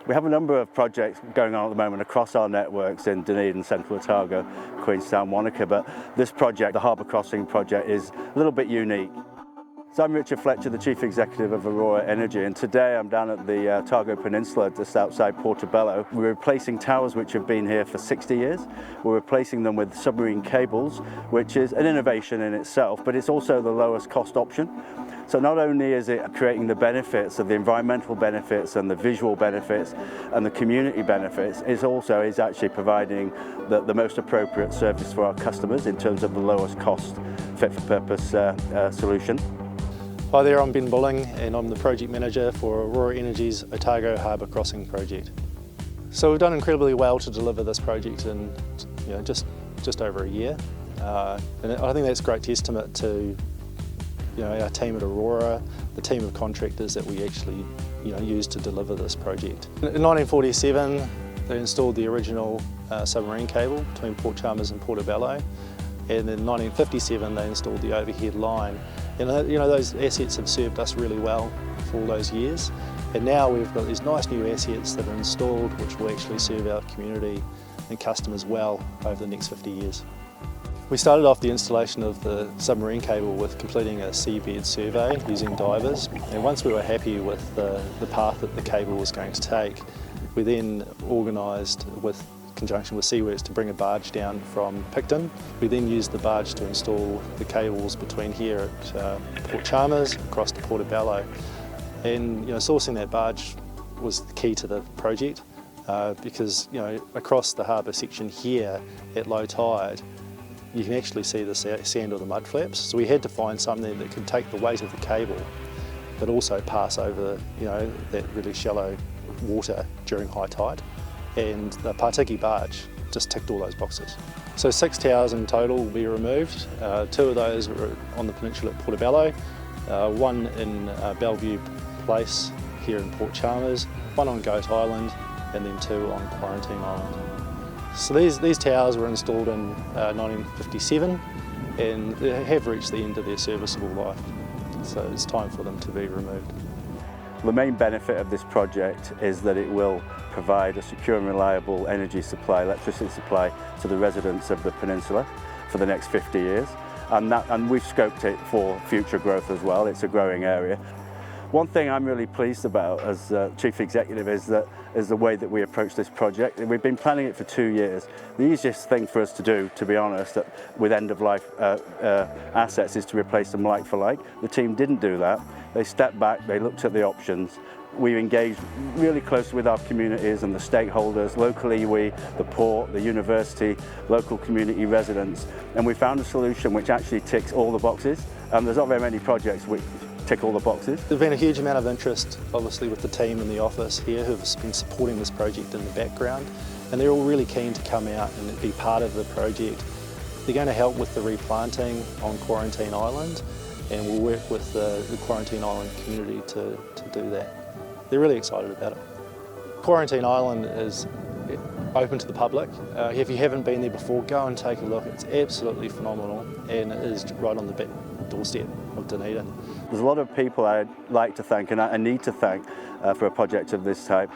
We have a number of projects going on at the moment across our networks in Dunedin, Central Otago, Queenstown, Wanaka, but this project, the Harbour Crossing project, is a little bit unique. So I'm Richard Fletcher, the Chief Executive of Aurora Energy, and today I'm down at the Otago Peninsula just outside Portobello. We're replacing towers which have been here for 60 years. We're replacing them with submarine cables, which is an innovation in itself, but it's also the lowest cost option. So not only is it creating the benefits of the environmental benefits and the visual benefits and the community benefits, it also is actually providing the most appropriate service for our customers in terms of the lowest cost fit-for-purpose solution. Hi there, I'm Ben Bulling and I'm the Project Manager for Aurora Energy's Otago Harbour Crossing project. So we've done incredibly well to deliver this project in just over a year. And I think that's a great testament to our team at Aurora, the team of contractors that we actually used to deliver this project. In 1947 they installed the original submarine cable between Port Chalmers and Portobello, and in 1957 they installed the overhead line. And those assets have served us really well for all those years, and now we've got these nice new assets that are installed which will actually serve our community and customers well over the next 50 years. We started off the installation of the submarine cable with completing a seabed survey using divers, and once we were happy with the path that the cable was going to take, we then organised with conjunction with Seaworks to bring a barge down from Picton. We then used the barge to install the cables between here at Port Chalmers across to Portobello, and sourcing that barge was the key to the project because across the harbour section here at low tide you can actually see the sand or the mud flaps, so we had to find something that could take the weight of the cable but also pass over that really shallow water during high tide. And the Partiki barge just ticked all those boxes. So 6 towers in total will be removed. 2 of those are on the peninsula at Portobello, 1 in Bellevue Place here in Port Chalmers, 1 on Goat Island, and then 2 on Quarantine Island. So these towers were installed in 1957 and they have reached the end of their serviceable life. So it's time for them to be removed. The main benefit of this project is that it will provide a secure and reliable energy supply, electricity supply to the residents of the peninsula for the next 50 years. And we've scoped it for future growth as well. It's a growing area. One thing I'm really pleased about as Chief Executive is the way that we approach this project. We've been planning it for 2 years. The easiest thing for us to do, to be honest, with end-of-life assets is to replace them like for like. The team didn't do that. They stepped back, they looked at the options. We've engaged really closely with our communities and the stakeholders, locally the port, the university, local community residents, and we found a solution which actually ticks all the boxes. There's not very many projects which tick all the boxes. There's been a huge amount of interest, obviously, with the team in the office here who've been supporting this project in the background, and they're all really keen to come out and be part of the project. They're going to help with the replanting on Quarantine Island, and we'll work with the Quarantine Island community to do that. They're really excited about it. Quarantine Island is open to the public. If you haven't been there before, go and take a look. It's absolutely phenomenal, and it is right on the back doorstep of Dunedin. There's a lot of people I'd like to thank and I need to thank for a project of this type.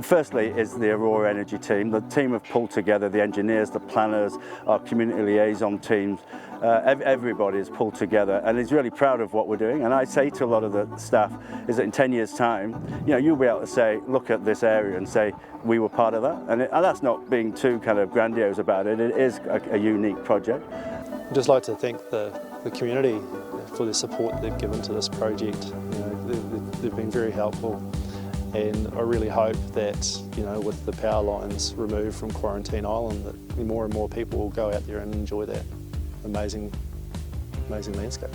Firstly is the Aurora Energy team. The team have pulled together the engineers, the planners, our community liaison teams. Everybody has pulled together and is really proud of what we're doing. And I say to a lot of the staff is that in 10 years' time, you'll be able to say, look at this area and say, we were part of that. And that's not being too kind of grandiose about it. It is a unique project. I'd just like to thank the community for the support they've given to this project. They've been very helpful, and I really hope that with the power lines removed from Quarantine Island, that more and more people will go out there and enjoy that amazing landscape.